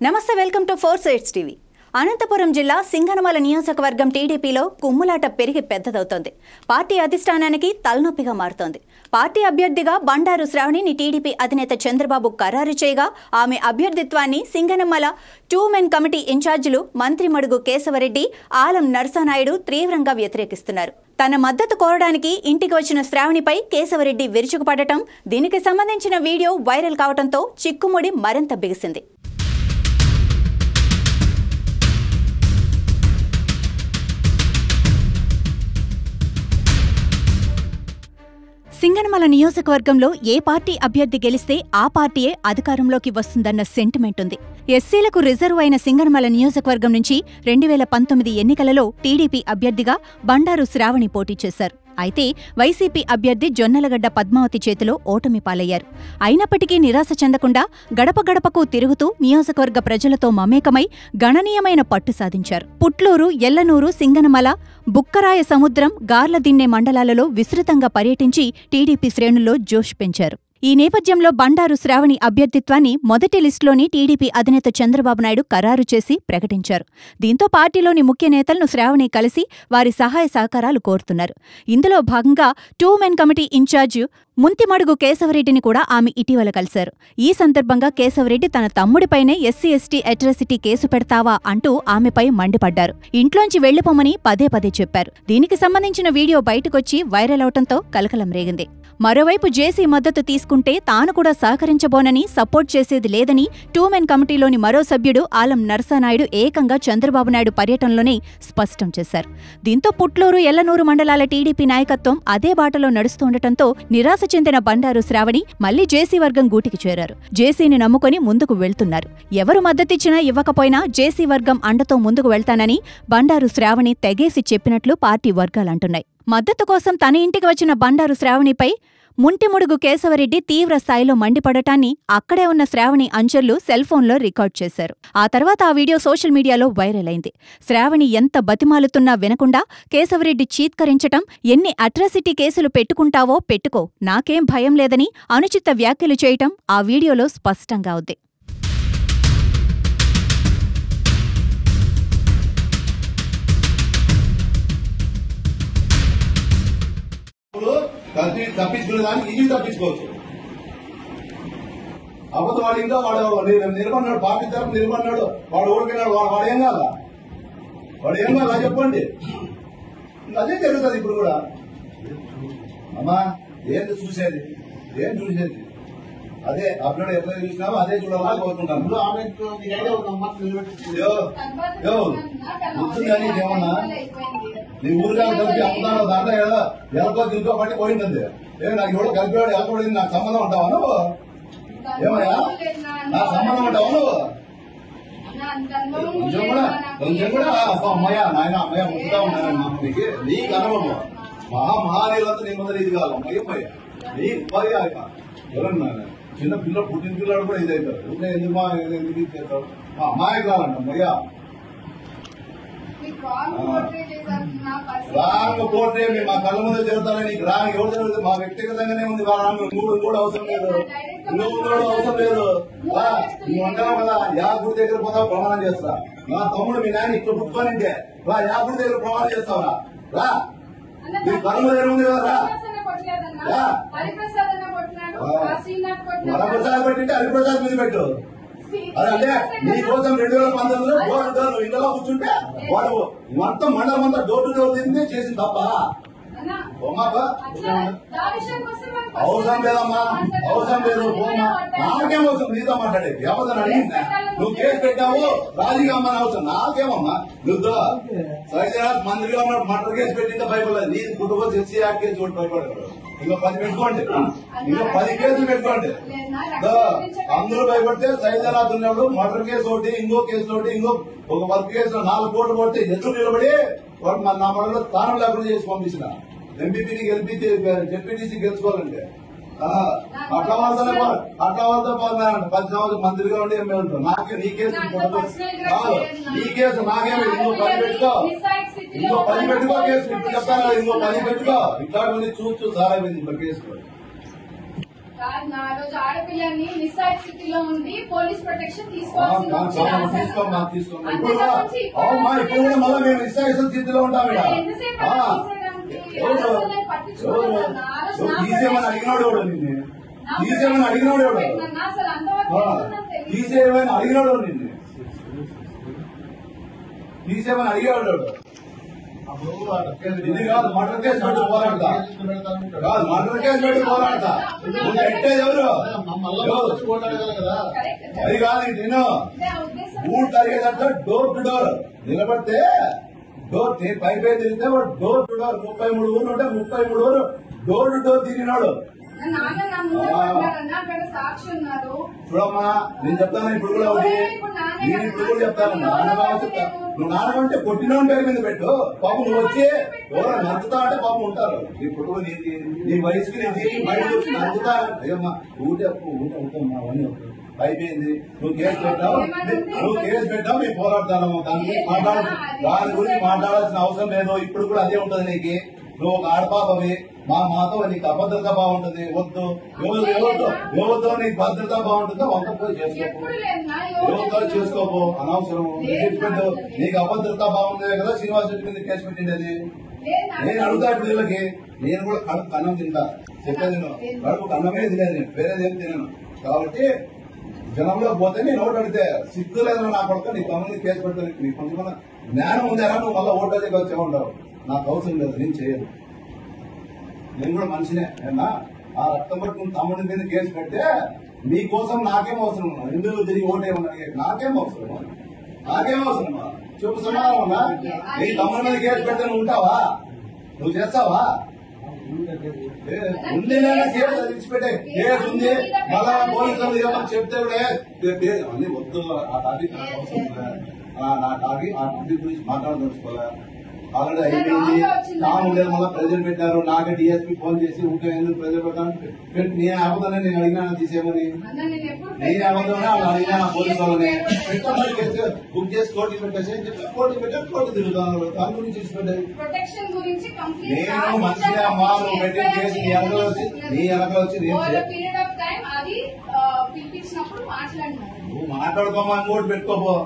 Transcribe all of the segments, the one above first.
నమస్తే, welcome to 4 Sides TV. Anantapuram జిల్లా సింగనమల నియోజకవర్గం టీడీపీలో కుమ్ములాట పెరిగి పెద్దదవుతోంది. పార్టీ అధిష్టానానికి తలనొప్పిగా మారుతోంది. పార్టీ అభ్యర్థిగా బండారు శ్రావణిని టీడీపీ అధినేత చంద్రబాబు ఖరారు చేయగా ఆమె అభ్యర్థిత్వాన్ని సింగనమల 2 మెన్ కమిటీ ఇన్ఛార్జీలు మంత్రి మడుగు కేశవరెడ్డి, ఆలం నరసానాయుడు తీవ్రంగా వ్యతిరేకిస్తున్నారు. తన మద్దతు కోరడానికి ఇంటికి వచ్చిన శ్రావణిపై కేశవరెడ్డి విరుచుకుపడటం, దీనికి సంబంధించిన వీడియో వైరల్ కావడంతో చిక్కుముడి మరింత బిగిసింది. సింగనమల నియోజకవర్గంలో ఏ పార్టీ అభ్యర్థి గెలిస్తే ఆ పార్టీయే అధికారంలోకి వస్తుందన్న సెంటిమెంట్ ఉంది. ఎస్సీలకు రిజర్వ్ అయిన సింగనమల నియోజకవర్గం నుంచి 2019 ఎన్నికలలో టీడీపీ అభ్యర్థిగా బండారు శ్రావణి పోటీ చేశారు. అయితే వైసీపీ అభ్యర్థి జొన్నలగడ్డ పద్మావతి చేతిలో ఓటమి పాలయ్యారు. అయినప్పటికీ నిరాశ చెందకుండా గడప గడపకు తిరుగుతూ నియోజకవర్గ ప్రజలతో మమేకమై గణనీయమైన పట్టు సాధించారు. పుట్లూరు, ఎల్లనూరు, సింగనమల, బుక్కరాయ సముద్రం, గార్లదిన్నె మండలాలలో విస్తృతంగా పర్యటించి టీడీపీ శ్రేణుల్లో జోష్ పెంచారు. ఈ నేపథ్యంలో బండారు శ్రావణి అభ్యర్థిత్వాన్ని మొదటి లిస్టులోని టీడీపీ అధినేత చంద్రబాబు నాయుడు ఖరారు చేసి ప్రకటించారు. దీంతో పార్టీలోని ముఖ్య నేతలను శ్రావణి కలిసి వారి సహాయ సహకారాలు కోరుతున్నారు. ఇందులో భాగంగా 2 మెన్ కమిటీ ఇన్ఛార్జ్ ముంతిమడుగు కేశవరెడ్డిని కూడా ఆమె ఇటీవల కలిశారు. ఈ సందర్భంగా కేశవరెడ్డి తన తమ్ముడిపైనే ఎస్సీ ఎస్టీ అట్రాసిటీ కేసు పెడతావా అంటూ ఆమెపై మండిపడ్డారు. ఇంట్లోంచి వెళ్లిపోమని పదే పదే చెప్పారు. దీనికి సంబంధించిన వీడియో బయటకొచ్చి వైరల్ అవడంతో కలకలం రేగింది. మరోవైపు జేసీ మద్దతు తీసుకుంటే తాను కూడా సహకరించబోనని, సపోర్ట్ చేసేది లేదని 2 మెన్ కమిటీలోని మరో సభ్యుడు ఆలం నరసానాయుడు ఏకంగా చంద్రబాబు నాయుడు పర్యటనలోనే స్పష్టం చేశారు. దీంతో పుట్లూరు, ఎల్లనూరు మండలాల టీడీపీ నాయకత్వం అదే బాటలో నడుస్తుండటంతో నిరాశ చెందిన బండారు శ్రావణి మళ్లీ జేసీ వర్గం గూటికి చేరారు. జేసీని నమ్ముకొని ముందుకు వెళ్తున్నారు. ఎవరు మద్దతిచ్చినా ఇవ్వకపోయినా జేసీ వర్గం అండతో ముందుకు వెళ్తానని బండారు శ్రావణి తెగేసి చెప్పినట్లు పార్టీ వర్గాలంటున్నాయి. మద్దతు కోసం తన ఇంటికి వచ్చిన బండారు శ్రావణిపై ముంటిముడుగు కేశవరెడ్డి తీవ్ర స్థాయిలో మండిపడటాన్ని అక్కడే ఉన్న శ్రావణి అంచర్లు సెల్ఫోన్లో రికార్డ్ చేశారు. ఆ తర్వాత ఆ వీడియో సోషల్ మీడియాలో వైరల్ అయింది. శ్రావణి ఎంత బతిమాలుతున్నా వినకుండా కేశవరెడ్డి చీత్కరించటం, ఎన్ని అట్రాసిటీ కేసులు పెట్టుకుంటావో పెట్టుకో, నాకేం భయం లేదని అనుచిత వ్యాఖ్యలు చేయటం ఆ వీడియోలో స్పష్టంగా ఉంది. తప్పించుకునేదానికి ఇది తప్పించుకోవచ్చు. అబద్ధం వాడు ఇంకా వాడు నిలబడినాడు, పార్టీ తరఫు నిలబడినాడు, వాడు ఓడిపోయినాడు, వాడు ఏం కాదా? వాడు ఏం కాదా చెప్పండి. అదే జరుగుతుంది ఇప్పుడు కూడా. అమ్మా ఏంటి చూసేది, ఏం చూసేది? అదే అప్పుడు ఎట్లా చూసినామో అదే చూడాలని కోరుకుంటాను. గుర్తుందని ఏమన్నా నీ ఊరిగా కలిపి అమ్ముతాను దాంట్లో ఎలకో దింకో పట్టి పోయింది. నాకు ఎవడో కలిపివాడు ఎలకబడింది, నాకు సంబంధం ఉంటావా నువ్వు? ఏమయ్యా నాకు సంబంధం ఉంటావా నువ్వు? కొంచెం కూడా అమ్మయ్యా నాయన అమ్మయ్య ముట్టుగా ఉన్నానని నీకు నీకు అనుభవం మహానీయులంతా నీ ముందర ఇది కాదు. అమ్మయ్య నీ ఉపాధి ఎవరన్నా చిన్న పిల్లలు పుట్టిన పిల్లలు కూడా ఇది అవుతారు. ఎందుకు చేస్తావు? మా అమ్మాయి కావాలంట అమ్మయ్యా రాంగ్ పోట్రే మా కళ్ళ ముందు జరుగుతారని నీకు రాంగ్ ఎవరు జరుగుతుంది? మా వ్యక్తిగతంగానే ఉంది. మూడు అవసరం లేదు, మూడు అవసరం లేదు. నువ్వు అంటావు కదా యా గుడి దగ్గర పోతావు ప్రమాణం చేస్తా. నా తమ్ముడు మీ నాయన ఇక్కడ పుట్టుకోనింటే రా యా గుడి దగ్గర ప్రమాణం చేస్తావా? రా నీ కళ్ళ ముందు జరుగుతుంది కదా. వరప్రసాద్ పెట్టింటే హరిప్రసాద్ మీద పెట్టు. అదంటే నీకోసం 2019లో నువ్వు ఇంట్లో కూర్చుంటే వాడు మొత్తం మండలం అంతా డోర్ టు డోర్ తింటే చేసింది తప్ప. అవసరం లేదమ్మా, అవసరం లేదు. నాకేం అవసరం నీతో మాట్లాడేది? ఎవరిని అడిగిందా? నువ్వు కేసు పెట్టావు రాజీగా అమ్మని అవసరం నాకేమమ్మా? నువ్వు సైజరాజ్ మంత్రిగా ఉన్నాడు, మర్డర్ కేసు పెట్టింటే భయపడలేదు. నీ కుటుంబం ఎస్సీ యాక్ట్ కేసు కూడా భయపడతాడు. ఇంకో 10 పెట్టుకోండి, ఇంకో 10 కేసులు పెట్టుకోండి. అందరూ భయపడితే సైజరాజ్ ఉన్నాడు, మర్డర్ కేసు ఒకటి, ఇంకో కేసు ఒకటి, ఇంకో ఒక వర్క్ కేసులో 4 కోట్లు కొడితే ఎదురు నిలబడి వాడు నా మనలో స్థానం లేకుండా చేసి పంపించిన ఎంపీపీని జెడ్పీటీసీ గెలుచుకోవాలంటే అట్లా వాళ్ళతో 10 సంవత్సరం మంత్రిగా ఉండి ఎమ్మెల్యే ఉంటాం. నాకే నీ కేసు నీ కేసు నాకేమి ఇంకో 10 పెట్టుకో, ఇంకో 10 పెట్టుకో కేసు. ఇప్పుడు చెప్తాను ఇంకో 10 పెట్టుకో. ఇట్లా చూస్తూ సారైపోయింది ఇప్పుడు కేసు. నా రోజు ఆడపిల్లని నిస్సాయ స్థితిలో ఉండి పోలీస్ ప్రొటెక్షన్ తీసుకోవాల్సింది ఇప్పుడు కూడా మళ్ళీ మేము నిస్సాయ స్థితిలో ఉంటాం. తీసేమని అడిగినాడు ఎవడు నిన్ను? తీసేమని అడిగినాడు ఎవడు? తీసేమని అడిగినాడు నిన్ను? తీసేమని అడిగేవాడు ఎవడు? ఇది కాదు మర్డర్ కేసు పెట్టి పోరాడతా, కాదు మర్డర్ కేసు పెట్టి పోరాడతా. నువ్వు పెట్టేది ఎవరు? అది కాదు. నేను ఊరు తరిగేదంతా డోర్ టు డోర్ నిలబడితే డోర్ పైపై తిరిగితే వాడు డోర్ టు డోర్ 33 ఊర్లు ఉంటే 33 ఊరు డోర్ టు డోర్ తిరిగినాడు. చూడమ్మా నేను చెప్తాను ఇప్పుడు కూడా ఒకటి, నేను ఇప్పుడు కూడా చెప్తాను. నువ్వు నాన్నమంటే కొట్టిన పేరు మీద పెట్టు. పాపం నువ్వు వచ్చి ఎవరో నచ్చుతా అంటే పాపం ఉంటారు. ఇప్పుడు నీ వయసుకి నేను బయట వచ్చి నచ్చుతా అయ్యమ్మా ఊటమ్మా అవన్నీ అయిపోయింది. నువ్వు కేసు పెట్టావు మేము పోరాడతాను. దాని గురించి మాట్లాడాల్సిన అవసరం లేదు. ఇప్పుడు కూడా అదే ఉంటది నీకు. నువ్వు ఒక ఆడపాపవి, మాతో నీకు అభద్రత బాగుంటుంది. వద్దు ఎవరితో నీకు భద్రత బాగుంటుందో వంకపోయి చేసుకోపో, ఎవరితో చేసుకోపో. అనవసరం నీకు అభద్రత బాగుందే కదా శ్రీనివాస్ రెడ్డి మీద కేసు పెట్టిండేది. నేను అడుగుతా వీళ్ళకి, నేను కూడా కడుపు అన్నం తింటా, చెప్పేది నేను కడుపుకు అన్నమే తినేది, నేను వేరేదేం తినను. కాబట్టి జనంలో పోతే నేను ఓటు అడిగితే సిగ్గు లేదని నా కొడుకు నీ తమ్ముడిని కేసు పెడతాను. నీకు కొంచెం జ్ఞానం ఉందేనా? నువ్వు మళ్ళీ ఓటు అడిగి వచ్చే ఉంటావు. నాకు అవసరం లేదు, నేను చేయను. నేను కూడా మనిషినే. ఏమన్నా ఆ రక్తం పట్టుకుని తమ్ముడి మీద కేసు పెడితే నీకోసం నాకేం అవసరం? ఎందుకు తిరిగి ఓటేమన్నా నాకేం అవసరమా? నాకేం అవసరమా? చెప్పు సమాధానం. నీ తమ్ముడి మీద కేసు పెడితే నువ్వు ఉంటావా? నువ్వు చేస్తావా? ఉంది కేసు తెచ్చిపెట్టే కేసు ఉంది. మళ్ళా పోలీసులు ఏమన్నా చెప్తే కూడా అన్ని వద్దు. ఆ టాపిక్ నా టాపిక్ గురించి మాట్లాడదలుచుకోలే. ఆల్రెడీ అయిపోయింది. ఉండేది మళ్ళీ ప్రజలు పెట్టారు. నాకే డిఎస్పీ ఫోన్ చేసి ఉంటే ఎందుకు ప్రజలు పెట్టాను? నేను అబద్ధాన్ని నేను అడిగినా తీసేమని, నేను అబద్ధమని వాళ్ళు అడిగినా పోలీసు వాళ్ళని కేసు బుక్ చేసి కోర్టుకి పెట్టేసి కోర్టుకి పెట్టారు. కోర్టు తిరుగుతాను. దాని గురించి తీసుకుంటాయి. నేను మంచిగా అమ్మా నువ్వు పెట్టిన కేసు నీ వెనకలు వచ్చి నువ్వు మాట్లాడుకోమా ఇంకోటి పెట్టుకోపో,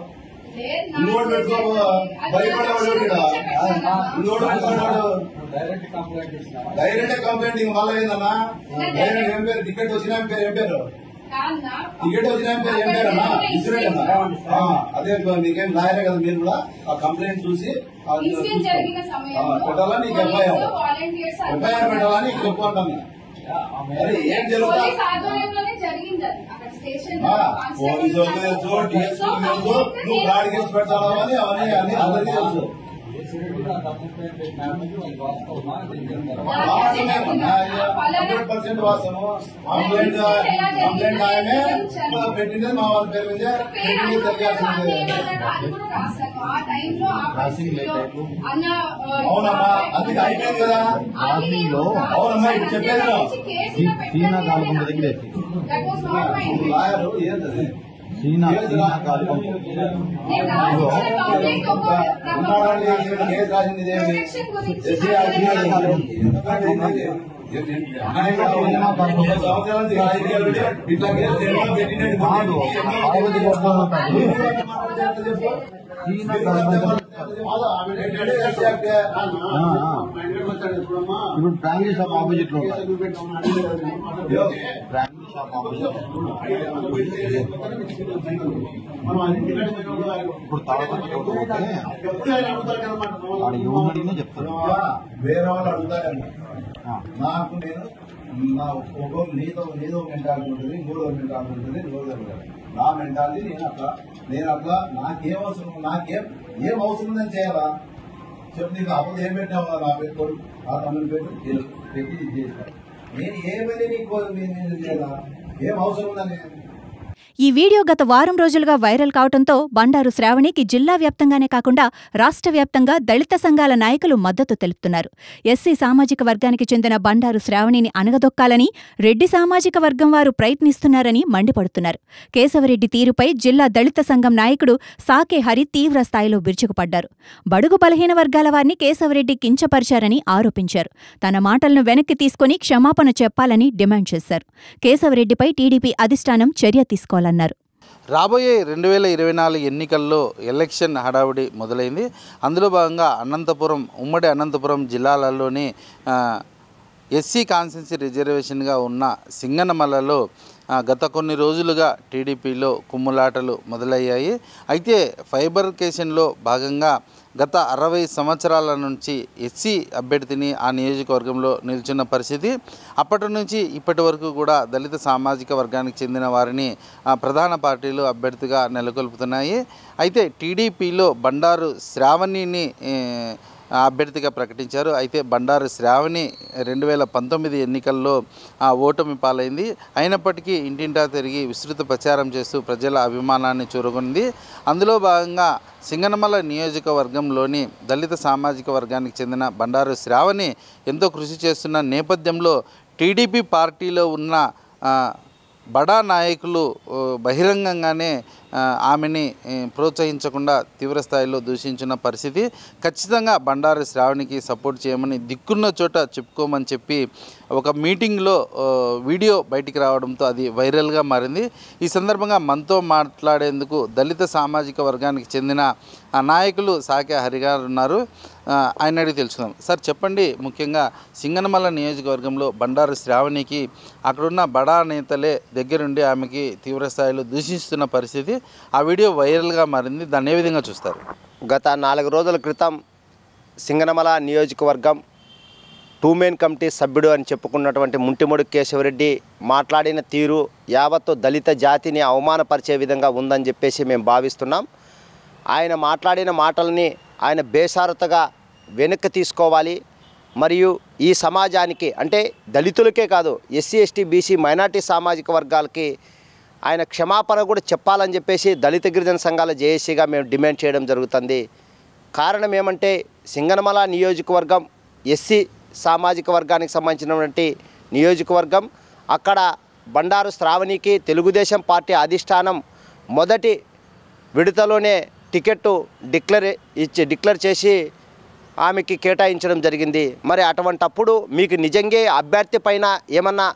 ఇంకోటి పెట్టుకోపో. భయపడేవాడు డైరెక్ట్ కంప్లైంట్ ఇంక మళ్ళీ ఏందన్నా? డైరెక్ట్ ఏం పేరు? టికెట్ వచ్చిన పేరు ఏం పేరు? టికెట్ వచ్చిన పేరు ఏం పేరు అన్నా? ఇన్సూరెన్స్ అన్నా? అదే నీకేం లాయరే కదా. మీరు కూడా ఆ కంప్లైంట్ చూసి పెట్టాలా? నీకు ఎఫ్ఐఆర్ పెట్టాలా? నీకు చెప్పు అంటున్నా. ఏం జరుగుతుంది? పోలీసు తెలుసు, డిఎస్పీ తెలుసు, నువ్వు గాడి కేసు పెడతావని అవన్నీ అన్ని అందరికీ తెలుసు. వాస్తవమేమన్నా 100% వాస్తవము. కంప్లైంట్ ఆయనే పెట్టింది మా వాళ్ళ పేరు మీద పెట్టింది తెలియాల్సిందే. అవునమ్మా అందుకే అయిపోయింది కదా. అవునమ్మా ఇప్పుడు చెప్పేది లాయరు ఏంటది కేసు రాసింది ఇదేమి సంవత్సరాలు ఇట్లా కేసు పెట్టినట్టు ఇప్పుడు ఫ్యామిలీ షాప్ ఆపోజిట్ లో ఇప్పుడు తాళపడి చెప్తాను. వేరే వాళ్ళు అడుగుతారండి. నాకు నేను నీదో మెంటాలిటీ ఉంటుంది, ఇంకోదో మెంటాలిటీ ఉంటుంది, ఇంకోదో నా మెంటాలిటీ నేను అట్లా నాకేం అవసరం, ఏం అవసరం ఉందని చేయాలా చెప్పు. నీకు అప్పుడు ఏం పెట్టినావా? నా పెట్టుకోడు ఆ తమ్ముని పెట్టి పెట్టి ఇది చేస్తా. నేను ఏమైనా నీకు నేను చేయాలా? ఏం అవసరం ఉందని ఈ వీడియో గత వారం రోజులుగా వైరల్ కావడంతో బండారు శ్రావణికి జిల్లా వ్యాప్తంగానే కాకుండా రాష్ట్ర వ్యాప్తంగా దళిత సంఘాల నాయకులు మద్దతు తెలుపుతున్నారు. ఎస్సీ సామాజిక వర్గానికి చెందిన బండారు శ్రావణిని అణగదొక్కాలని రెడ్డి సామాజిక వర్గం వారు ప్రయత్నిస్తున్నారని మండిపడుతున్నారు. కేశవరెడ్డి తీరుపై జిల్లా దళిత సంఘం నాయకుడు సాకే హరి తీవ్ర స్థాయిలో విరుచుకుపడ్డారు. బడుగు బలహీన వర్గాల వారిని కేశవరెడ్డి కించపరిచారని ఆరోపించారు. తన మాటలను వెనక్కి తీసుకుని క్షమాపణ చెప్పాలని డిమాండ్ చేశారు. కేశవరెడ్డిపై టీడీపీ అధిష్టానం చర్య తీసుకోవాలన్నారు. రాబోయే 2024 ఎన్నికల్లో ఎలక్షన్ హడావుడి మొదలైంది. అందులో భాగంగా ఉమ్మడి అనంతపురం జిల్లాలలోని ఎస్సీ కాన్స్టిట్యున్సీ రిజర్వేషన్గా ఉన్న సింగనమలలో గత కొన్ని రోజులుగా టీడీపీలో కుమ్ములాటలు మొదలయ్యాయి. అయితే ఫైబర్కేషన్లో భాగంగా గత 60 సంవత్సరాల నుంచి ఎస్సీ అభ్యర్థిని ఆ నియోజకవర్గంలో నిల్చున్న పరిస్థితి. అప్పటి నుంచి ఇప్పటి వరకు కూడా దళిత సామాజిక వర్గానికి చెందిన వారిని ప్రధాన పార్టీలు అభ్యర్థిగా నెలకొల్పుతున్నాయి. అయితే టీడీపీలో బండారు శ్రావణిని అభ్యర్థిగా ప్రకటించారు. అయితే బండారు శ్రావణి 2019 ఎన్నికల్లో ఓటమి పాలైంది. అయినప్పటికీ ఇంటింటా తిరిగి విస్తృత ప్రచారం చేస్తూ ప్రజల అభిమానాన్ని చూరగొంది. అందులో భాగంగా సింగనమల నియోజకవర్గంలోని దళిత సామాజిక వర్గానికి చెందిన బండారు శ్రావణి ఎంతో కృషి చేస్తున్న నేపథ్యంలో టీడీపీ పార్టీలో ఉన్న బడా నాయకులు బహిరంగంగానే ఆమెని ప్రోత్సహించకుండా తీవ్రస్థాయిలో దూషించిన పరిస్థితి. ఖచ్చితంగా బండారు శ్రావణికి సపోర్ట్ చేయమని దిక్కున్న చోట చెప్పుకోమని చెప్పి ఒక మీటింగ్లో వీడియో బయటికి రావడంతో అది వైరల్గా మారింది. ఈ సందర్భంగా మనతో మాట్లాడేందుకు దళిత సామాజిక వర్గానికి చెందిన నాయకులు సాకే హరిగారు ఉన్నారు. ఆయన అడిగి తెలుసుకుందాం. సార్ చెప్పండి, ముఖ్యంగా సింగనమల నియోజకవర్గంలో బండారు శ్రావణికి అక్కడున్న బడా నేతలే దగ్గరుండి ఆమెకి తీవ్రస్థాయిలో దూషిస్తున్న పరిస్థితి. ఆ వీడియో వైరల్గా మారింది. దాన్ని ఏ విధంగా చూస్తారు? గత 4 రోజుల క్రితం సింగనమల నియోజకవర్గం 2 మెయిన్ కమిటీ సభ్యుడు అని చెప్పుకున్నటువంటి ముంటిమొడి కేశవరెడ్డి మాట్లాడిన తీరు యావత్తు దళిత జాతిని అవమానపరిచే విధంగా ఉందని చెప్పేసి మేము భావిస్తున్నాం. ఆయన మాట్లాడిన మాటల్ని ఆయన బేషరతుగా వెనక్కి తీసుకోవాలి. మరియు ఈ సమాజానికి అంటే దళితులకే కాదు ఎస్సీ ఎస్టీ బీసీ మైనార్టీ సామాజిక వర్గాలకి ఆయన క్షమాపణ కూడా చెప్పాలని చెప్పేసి దళిత గిరిజన సంఘాల జేఏసీగా మేము డిమాండ్ చేయడం జరుగుతుంది. కారణం ఏమంటే సింగనమల నియోజకవర్గం ఎస్సీ సామాజిక వర్గానికి సంబంధించినటువంటి నియోజకవర్గం. అక్కడ బండారు శ్రావణికి తెలుగుదేశం పార్టీ అధిష్టానం మొదటి విడతలోనే టికెట్టు డిక్లేర్ చేసి ఆమెకి కేటాయించడం జరిగింది. మరి అటువంటప్పుడు మీకు నిజంగా అభ్యర్థి పైన ఏమన్నా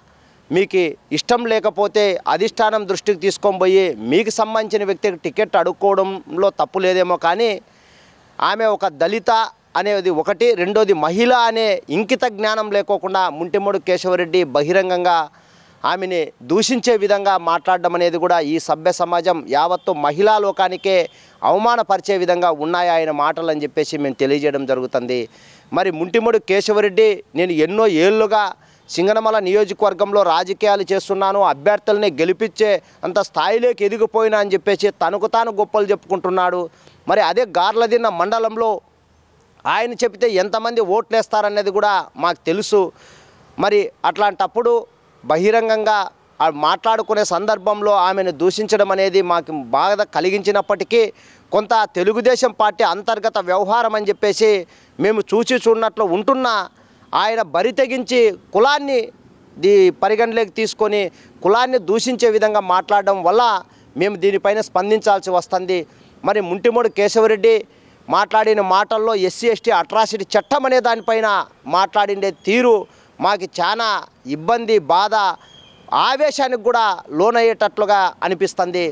మీకు ఇష్టం లేకపోతే అధిష్టానం దృష్టికి తీసుకొని పోయి మీకు సంబంధించిన వ్యక్తికి టికెట్ అడుక్కోవడంలో తప్పు లేదేమో, కానీ ఆమె ఒక దళిత అనేది ఒకటి, రెండోది మహిళ అనే ఇంకిత జ్ఞానం లేకోకుండా ముంటిమొడి కేశవరెడ్డి బహిరంగంగా ఆమెని దూషించే విధంగా మాట్లాడడం అనేది కూడా ఈ సభ్య సమాజం యావత్తు మహిళా లోకానికే అవమానపరిచే విధంగా ఉన్నాయి ఆయన మాటలు అని చెప్పేసి మేము తెలియజేయడం జరుగుతుంది. మరి ముంటిమొడి కేశవరెడ్డి నేను ఎన్నో ఏళ్ళుగా సింగనమల నియోజకవర్గంలో రాజకీయాలు చేస్తున్నాను, అభ్యర్థుల్ని గెలిపించే అంత స్థాయిలోకి ఎదిగిపోయినా అని చెప్పేసి తనకు తాను గొప్పలు చెప్పుకుంటున్నాడు. మరి అదే గార్లదిన్న మండలంలో ఆయన చెబితే ఎంతమంది ఓట్లేస్తారనేది కూడా మాకు తెలుసు. మరి అట్లాంటప్పుడు బహిరంగంగా మాట్లాడుకునే సందర్భంలో ఆమెను దూషించడం అనేది మాకు బాధ కలిగించినప్పటికీ కొంత తెలుగుదేశం పార్టీ అంతర్గత వ్యవహారం అని చెప్పేసి మేము చూడనట్లు ఉంటున్నా ఆయన బరి తెగించి కులాన్ని పరిగణలోకి తీసుకొని కులాన్ని దూషించే విధంగా మాట్లాడడం వల్ల మేము దీనిపైన స్పందించాల్సి వస్తుంది. మరి ముంటిమొడి కేశవరెడ్డి మాట్లాడిన మాటల్లో ఎస్సీ ఎస్టీ అట్రాసిటీ చట్టం అనే దానిపైన మాట్లాడిండే తీరు మాకు చాలా ఇబ్బంది, బాధ, ఆవేశానికి కూడా లోనయ్యేటట్లుగా అనిపిస్తుంది.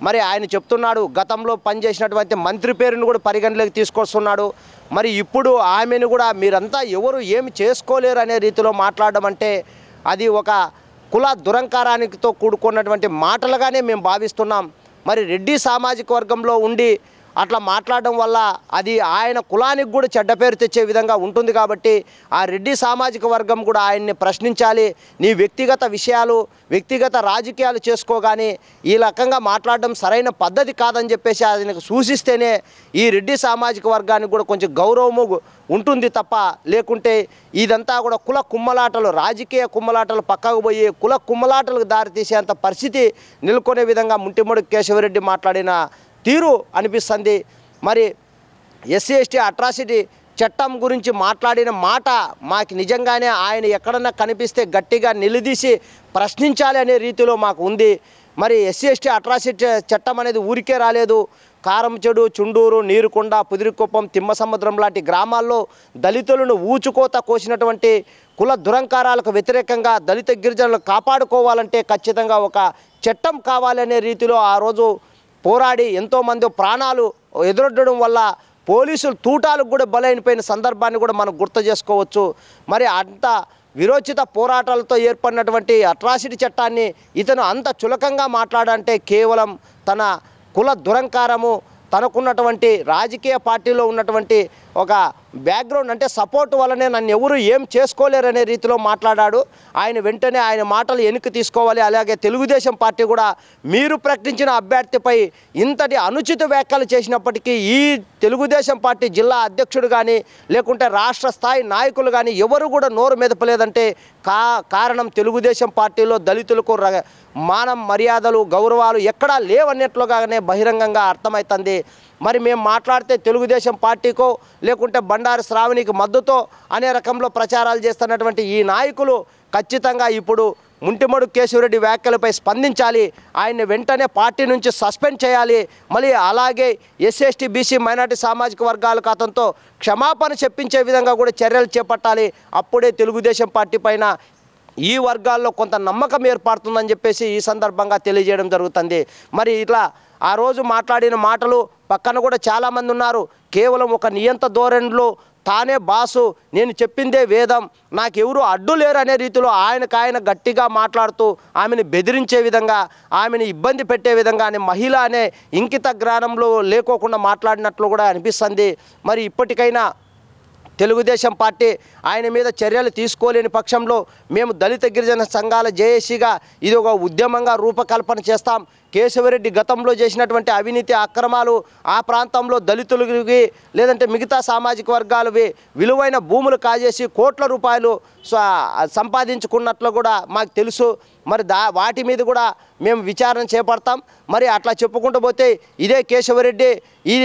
మరి ఆయన చెప్తున్నాడు గతంలో పనిచేసినటువంటి మంత్రి పేరును కూడా పరిగణలోకి తీసుకొస్తున్నాడు. మరి ఇప్పుడు ఆమెను కూడా మీరంతా ఎవరు ఏమి చేసుకోలేరు అనే రీతిలో మాట్లాడడం అంటే అది ఒక కుల దురంకారానికితో కూడుకున్నటువంటి మాటలుగానే మేము భావిస్తున్నాం. మరి రెడ్డి సామాజిక వర్గంలో ఉండి అట్లా మాట్లాడడం వల్ల అది ఆయన కులానికి కూడా చెడ్డ పేరు తెచ్చే విధంగా ఉంటుంది. కాబట్టి ఆ రెడ్డి సామాజిక వర్గం కూడా ఆయన్ని ప్రశ్నించాలి. నీ వ్యక్తిగత విషయాలు, వ్యక్తిగత రాజకీయాలు చేసుకోగాని ఈ రకంగా మాట్లాడడం సరైన పద్ధతి కాదని చెప్పేసి ఆయనకు సూచిస్తేనే ఈ రెడ్డి సామాజిక వర్గానికి కూడా కొంచెం గౌరవము ఉంటుంది తప్ప, లేకుంటే ఇదంతా కూడా కుల కుమ్మలాటలు, రాజకీయ కుమ్మలాటలు పక్కకు పోయి కుల కుమ్మలాటలకు దారితీసేంత పరిస్థితి నెలకొనే విధంగా ముంటిమడుగు కేశవరెడ్డి మాట్లాడిన తీరు అనిపిస్తుంది. మరి ఎస్సీ ఎస్టీ అట్రాసిటీ చట్టం గురించి మాట్లాడిన మాట మాకు నిజంగానే ఆయన ఎక్కడన్నా కనిపిస్తే గట్టిగా నిలదీసి ప్రశ్నించాలి అనే రీతిలో మాకు ఉంది. మరి ఎస్సీ ఎస్టీ అట్రాసిటీ చట్టం అనేది ఊరికే రాలేదు. కారంచెడు, చుండూరు, నీరుకొండ, పుదిరికుప్పం, తిమ్మసముద్రం లాంటి గ్రామాల్లో దళితులను ఊచుకోత కోసినటువంటి కుల దురంకారాలకు వ్యతిరేకంగా దళిత గిరిజనులను కాపాడుకోవాలంటే ఖచ్చితంగా ఒక చట్టం కావాలనే రీతిలో ఆ రోజు పోరాడి ఎంతోమంది ప్రాణాలు ఎదురొడ్డడం వల్ల పోలీసులు తూటాలకు కూడా బలైపోయిన సందర్భాన్ని కూడా మనం గుర్తు చేసుకోవచ్చు. మరి అంత విరోచిత పోరాటాలతో ఏర్పడినటువంటి అట్రాసిటీ చట్టాన్ని ఇతను అంత చులకంగా మాట్లాడంటే కేవలం తన కుల దురంకారము, తనకున్నటువంటి రాజకీయ పార్టీలో ఉన్నటువంటి ఒక బ్యాక్గ్రౌండ్ అంటే సపోర్ట్ వల్లనే నన్ను ఎవరు ఏం చేసుకోలేరనే రీతిలో మాట్లాడాడు. ఆయన వెంటనే ఆయన మాటలు వెనక్కి తీసుకోవాలి. అలాగే తెలుగుదేశం పార్టీ కూడా మీరు ప్రకటించిన అభ్యర్థిపై ఇంతటి అనుచిత వ్యాఖ్యలు చేసినప్పటికీ ఈ తెలుగుదేశం పార్టీ జిల్లా అధ్యక్షుడు కానీ లేకుంటే రాష్ట్ర స్థాయి నాయకులు కానీ ఎవరు కూడా నోరు మెదపలేదంటే కారణం తెలుగుదేశం పార్టీలో దళితులకు మానం, మర్యాదలు, గౌరవాలు ఎక్కడా లేవన్నట్లుగానే బహిరంగంగా అర్థమవుతుంది. మరి మేము మాట్లాడితే తెలుగుదేశం పార్టీకో లేకుంటే బండారు శ్రావణికి మద్దతు అనే రకంలో ప్రచారాలు చేస్తున్నటువంటి ఈ నాయకులు ఖచ్చితంగా ఇప్పుడు ముంటిమడుగు కేశవరెడ్డి వ్యాఖ్యలపై స్పందించాలి. ఆయన్ని వెంటనే పార్టీ నుంచి సస్పెండ్ చేయాలి. మళ్ళీ అలాగే ఎస్సీ ఎస్టీ బీసీ మైనార్టీ సామాజిక వర్గాలకు అతనితో క్షమాపణ చెప్పించే విధంగా కూడా చర్యలు చేపట్టాలి. అప్పుడే తెలుగుదేశం పార్టీ పైన ఈ వర్గాల్లో కొంత నమ్మకం ఏర్పడుతుందని చెప్పేసి ఈ సందర్భంగా తెలియజేయడం జరుగుతుంది. మరి ఇట్లా ఆ రోజు మాట్లాడిన మాటలు పక్కన కూడా చాలామంది ఉన్నారు. కేవలం ఒక నియంత ధోరణిలో తానే బాసు, నేను చెప్పిందే వేదం, నాకెవరు అడ్డు లేరు అనే రీతిలో ఆయన గట్టిగా మాట్లాడుతూ ఆమెను బెదిరించే విధంగా, ఆమెను ఇబ్బంది పెట్టే విధంగా మహిళ అనే ఇంకిత జ్ఞానంలో లేకోకుండా మాట్లాడినట్లు కూడా అనిపిస్తుంది. మరి ఇప్పటికైనా తెలుగుదేశం పార్టీ ఆయన మీద చర్యలు తీసుకోలేని పక్షంలో మేము దళిత గిరిజన సంఘాల జేఏసీగా ఇది ఒక ఉద్యమంగా రూపకల్పన చేస్తాం. కేశవరెడ్డి గతంలో చేసినటువంటి అవినీతి అక్రమాలు, ఆ ప్రాంతంలో దళితులకి లేదంటే మిగతా సామాజిక వర్గాలవి విలువైన భూములు కాజేసి కోట్ల రూపాయలు సంపాదించుకున్నట్లు కూడా మాకు తెలుసు. మరి వాటి మీద కూడా మేము విచారణ చేపడతాం. మరి అట్లా చెప్పుకుంటూ పోతే ఇదే కేశవరెడ్డి ఈ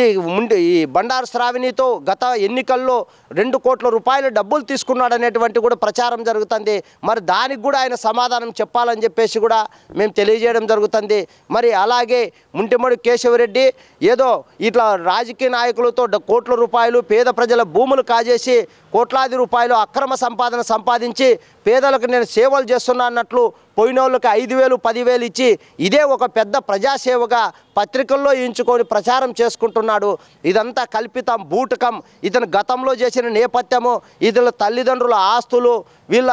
బండారు శ్రావణితో గత ఎన్నికల్లో 2 కోట్ల రూపాయల డబ్బులు తీసుకున్నాడనేటువంటి కూడా ప్రచారం జరుగుతుంది. మరి దానికి కూడా ఆయన సమాధానం చెప్పాలని చెప్పేసి కూడా మేము తెలియజేయడం జరుగుతుంది. మరి అలాగే ముంటిమడుగు కేశవరెడ్డి ఏదో ఇట్లా రాజకీయ నాయకులతో కోట్ల రూపాయలు పేద ప్రజల భూములు కాజేసి కోట్లాది రూపాయలు అక్రమ సంపాదన సంపాదించి పేదలకు నేను సేవలు చేస్తున్నా అన్నట్లు పోయిన వాళ్ళకి 5,000, 10,000 ఇచ్చి ఇదే ఒక పెద్ద ప్రజాసేవగా పత్రికల్లో ఎంచుకొని ప్రచారం చేసుకుంటున్నాడు. ఇదంతా కల్పితం, బూటకం. ఇతను గతంలో చేసిన నేపథ్యము, ఇతని తల్లిదండ్రుల ఆస్తులు, వీళ్ళ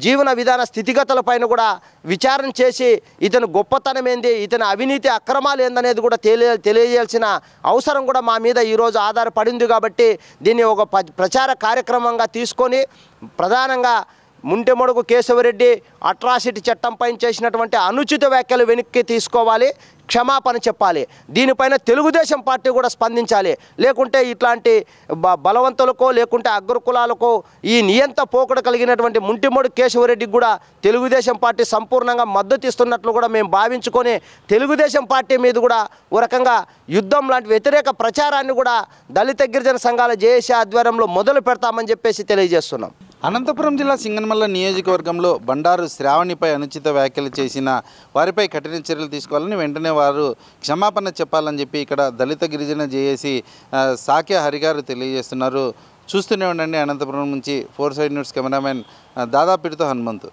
జీవన విధాన స్థితిగతులపైన కూడా విచారణ చేసి ఇతను గొప్పతనం ఏంది, ఇతని అవినీతి అక్రమాలు ఏందనేది కూడా తెలియజేయాల్సిన అవసరం కూడా మా మీద ఈరోజు ఆధారపడింది. కాబట్టి దీన్ని ఒక ప్రచార కార్యక్రమంగా తీసుకొని ప్రధానంగా ముంటిమడుగు కేశవరెడ్డి అట్రాసిటీ చట్టంపై చేసినటువంటి అనుచిత వ్యాఖ్యలు వెనక్కి తీసుకోవాలి, క్షమాపణ చెప్పాలి. దీనిపైన తెలుగుదేశం పార్టీ కూడా స్పందించాలి. లేకుంటే ఇట్లాంటి బలవంతులకో లేకుంటే అగ్రకులాలకో ఈ నియంత పోకడ కలిగినటువంటి ముంటిమడుగు కేశవరెడ్డికి కూడా తెలుగుదేశం పార్టీ సంపూర్ణంగా మద్దతు ఇస్తున్నట్లు కూడా మేము భావించుకొని తెలుగుదేశం పార్టీ మీద కూడా ఒక రకంగా యుద్ధం లాంటి వ్యతిరేక ప్రచారాన్ని కూడా దళిత గిరిజన సంఘాల జేఏసీ ఆధ్వర్యంలో మొదలు పెడతామని చెప్పేసి తెలియజేస్తున్నాం. అనంతపురం జిల్లా సింగనమల్ల నియోజకవర్గంలో బండారు శ్రావణిపై అనుచిత వ్యాఖ్యలు చేసిన వారిపై కఠిన చర్యలు తీసుకోవాలని, వెంటనే వారు క్షమాపణ చెప్పాలని చెప్పి ఇక్కడ దళిత గిరిజన జేఏసీ సాక్య హరిగారు తెలియజేస్తున్నారు. చూస్తూనే ఉండండి. అనంతపురం నుంచి 4 సైడ్ న్యూస్ కెమెరామెన్ దాదాపిడితో హనుమంతు.